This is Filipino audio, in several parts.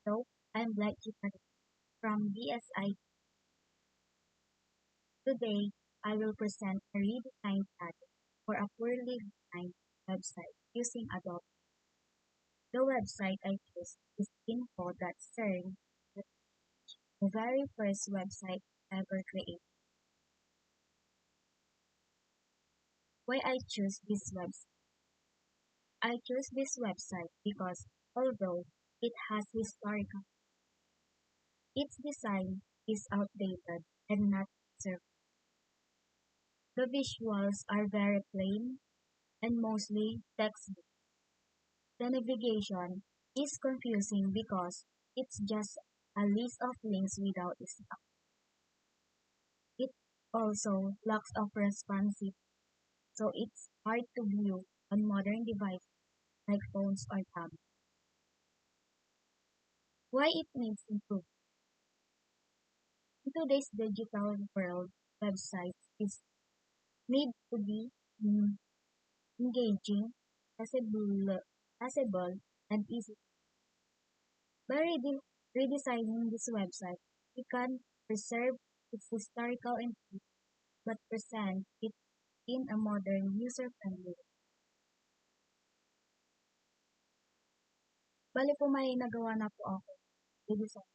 Hello, I'm Black Gitari from BSI. Today, I will present a redesigned pattern for a poorly designed website using Adobe. The website I chose is info.cern, the very first website ever created. Why I choose this website? I chose this website because although it has historical, its design is outdated and not conservative. The visuals are very plain and mostly text. The navigation is confusing because it's just a list of links without stuff. It also lacks of responsive, so it's hard to view on modern devices like phones or tablets. Why it needs improvement? In today's digital world, websites is need to be mm, engaging, accessible, and easy. By redesigning this website, we can preserve its historical intent but present it in a modern, user-friendly way. Bale po may nagawa na po ako. I-design.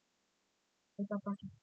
Ipapakita.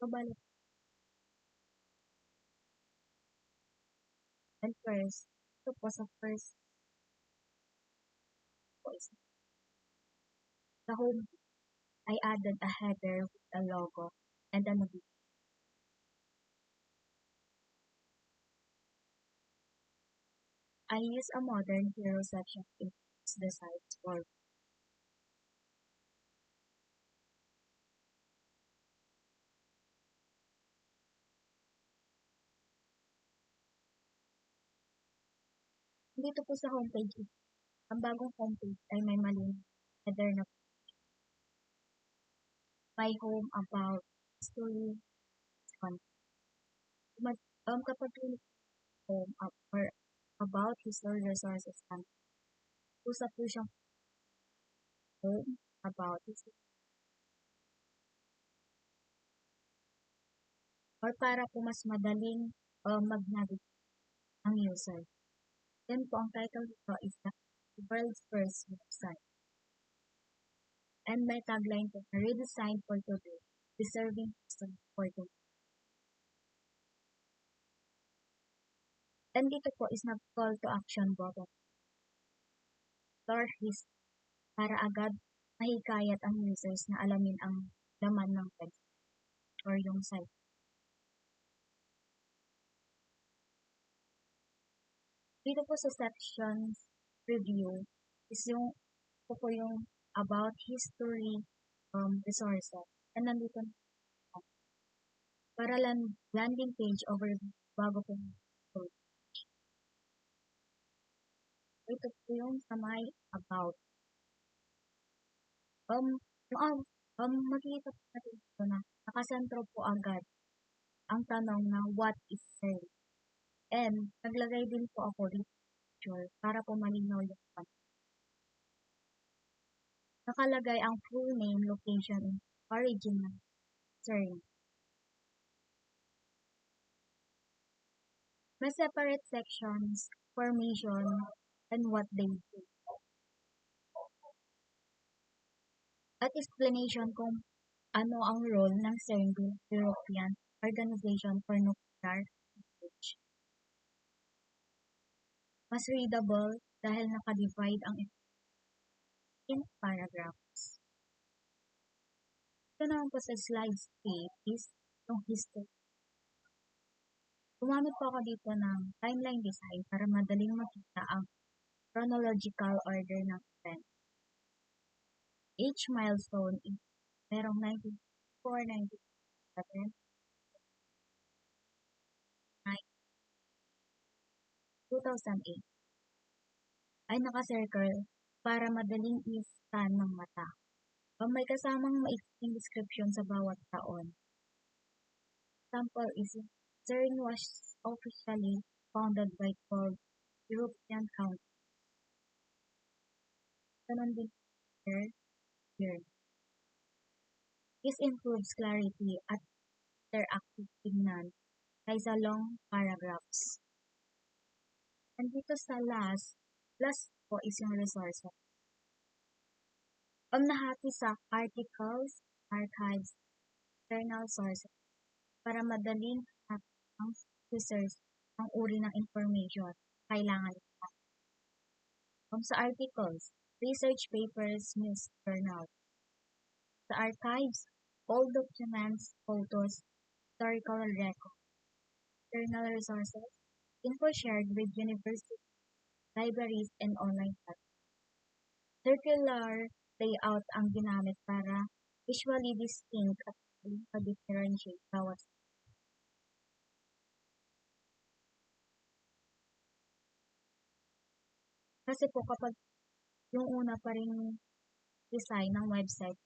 So, bale, and first, ito po sa first po is the home. I added a header with a logo and a navigation. I use a modern hero section to introduce the site's form. Dito po sa homepage, ang bagong homepage ay may maling header na my home about history content. Kapag clinic home up or about history resources and usap po siyang home about history or para po mas madaling mag-navigate ang user. Then po ang title nito is the world's first website. And may tagline po na redesigned for today, preserving history for today. And dito po is nag-call to action button. Store history para agad mahikayat ang users na alamin ang laman ng website or yung site. Dito po sa sections review is yung ito po yung about history resources. And nandito na para landing page overview bago po post. Ito po yung sa my about. Yung, makikita po natin dito na nakasentro po agad ang tanong na what is sale. And naglagay din po ako dito picture para po malinaw yung content. Nakalagay ang full name, location, and origin ng CERN. May separate sections, formation, and what they do. At explanation kung ano ang role ng CERN bilang European Organization for Nuclear Research. Mas readable dahil nakadivide ang in paragraphs. Ito naman po sa slides 8 is yung history. Gumamit po ako dito ng timeline design para madaling makita ang chronological order ng event. Each milestone is merong 1994, 1997, 2008 ay nakacircle para madaling i-scan ng mata. May kasamang maikling description sa bawat taon. Example is CERN was officially founded by 12 European countries. Ganon din here. This improves clarity at interactive tignan kaysa long paragraphs. And dito sa last po is yung resources. Nahati sa articles, archives, external sources para madaling ang users ang uri ng information kailangan nila. Sa articles, research papers, news journal. Sa archives, all documents, photos, historical records. External resources, info shared with universities, libraries, and online platforms. Circular layout ang ginamit para visually distinct at differentiate bawat. Kasi po kapag yung una pa rin design ng website,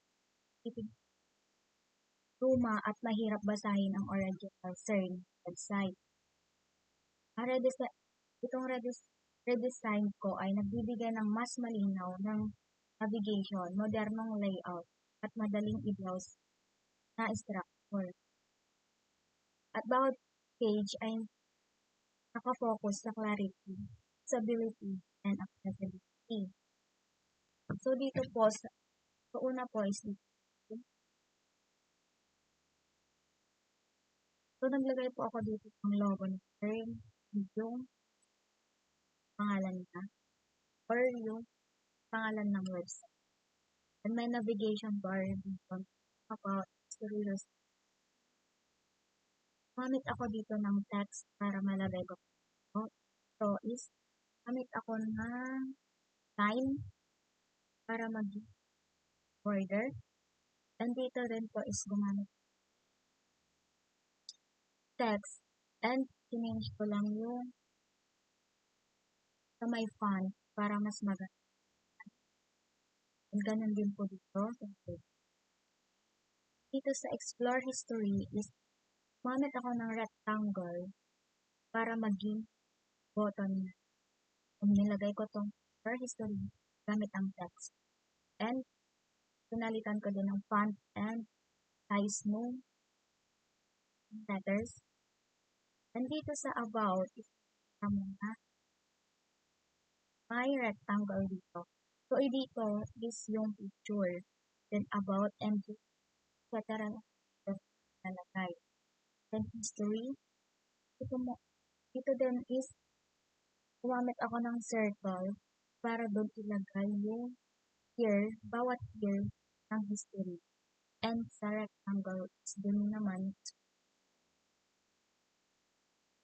luma at mahirap basahin ang original CERN website. Itong redesign ko ay nagbibigay ng mas malinaw ng navigation, modernong layout, at madaling i-browse na structure. At bawat page ay nakafocus sa clarity, stability, and accessibility. So dito po, sa una po is so naglagay po ako dito ng logo ng CERN, yung pangalan niya, or yung pangalan ng website. And may navigation bar dito about stories. Gamit ako dito ng text para malagay ko. So is, gamit ako ng time para mag-order. And dito rin po is gumamit text and change ko lang yung sa may font para mas maganda. And ganun din po dito. Dito sa explore history is gumamit ako ng rectangle para maging button. Kung nilagay ko itong explore history gamit ang text. And pinalitan ko din ng font and size ng letters. And dito sa about is may rectangle dito. So, dito is yung picture. Then, about and etc. nalagay. Then, history. Dito din is gumamit ako ng circle para doon ilagay yung year, bawat year ng history. And sa rectangle is doon naman.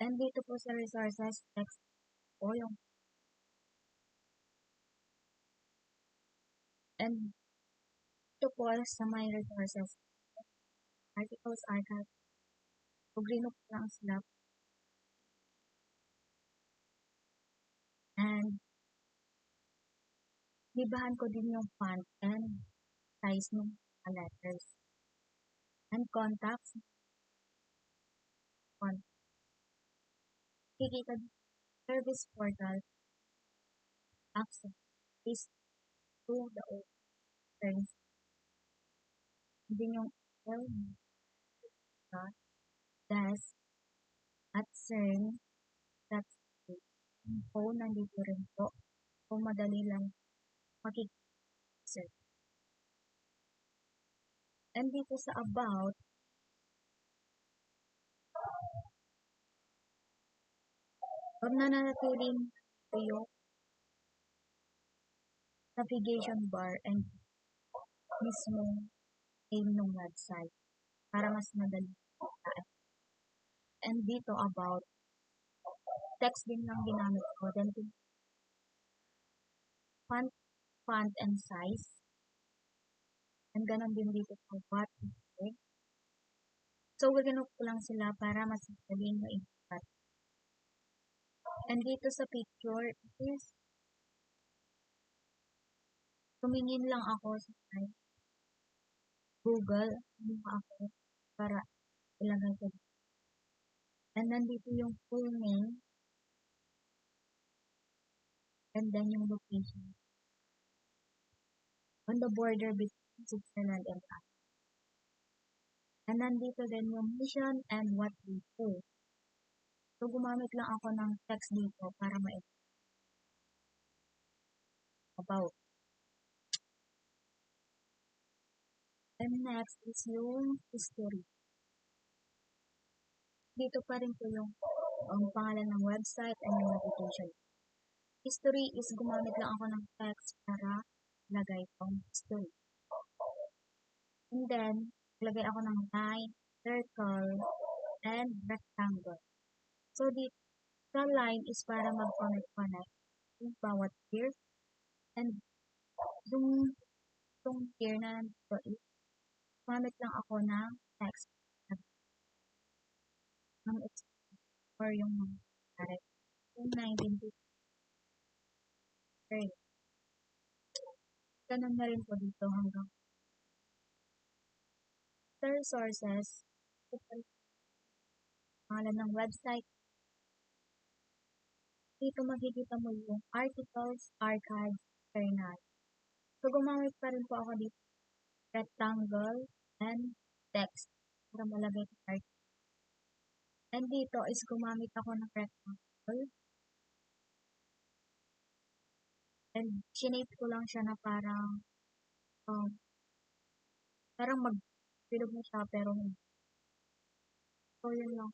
And dito po sa resources, text po yung and ito po sa my resources, articles, archive. So, green po lang sila. And libahan ko din yung font and size ng letters. And contacts. Kikita service portal access is to the open din yung desk at CERN that's yung phone nandito rin po. Kung madali lang makikita. And dito sa about, pag nananatiling ito yung navigation bar and mismo name ng website para mas madali. And dito about, text din lang ginamit ko. Then, font and size. And ganon din dito sa what and where. So, gaganap ko lang sila para mas madaling maibat. And dito sa picture is tumingin lang ako sa Google. Mukha ako para ilagay ko. And nandito yung full name. And then yung location. On the border between Switzerland and us. And nandito din yung mission and what we do. So, gumamit lang ako ng text dito para about. And next is yung history. Dito pa rin po yung pangalan ng website and yung navigation. History is gumamit lang ako ng text para lagay kong history. And then, lagay ako ng line, circle, and rectangle. So, dito, sa line is para mag-connect yung bawat year. And yung year na nandito is gumamit lang ako ng text ng or yung mga yung 1950. Ganun na rin po dito hanggang sa resources, pangalan ng website. Dito makikita mo yung articles, archives, journal. So, gumamit pa rin po ako dito rectangle and text para malagay yung article. And dito is gumamit ako ng rectangle. And sinate ko lang siya na parang mag-bilog na siya pero hindi. So, yun lang.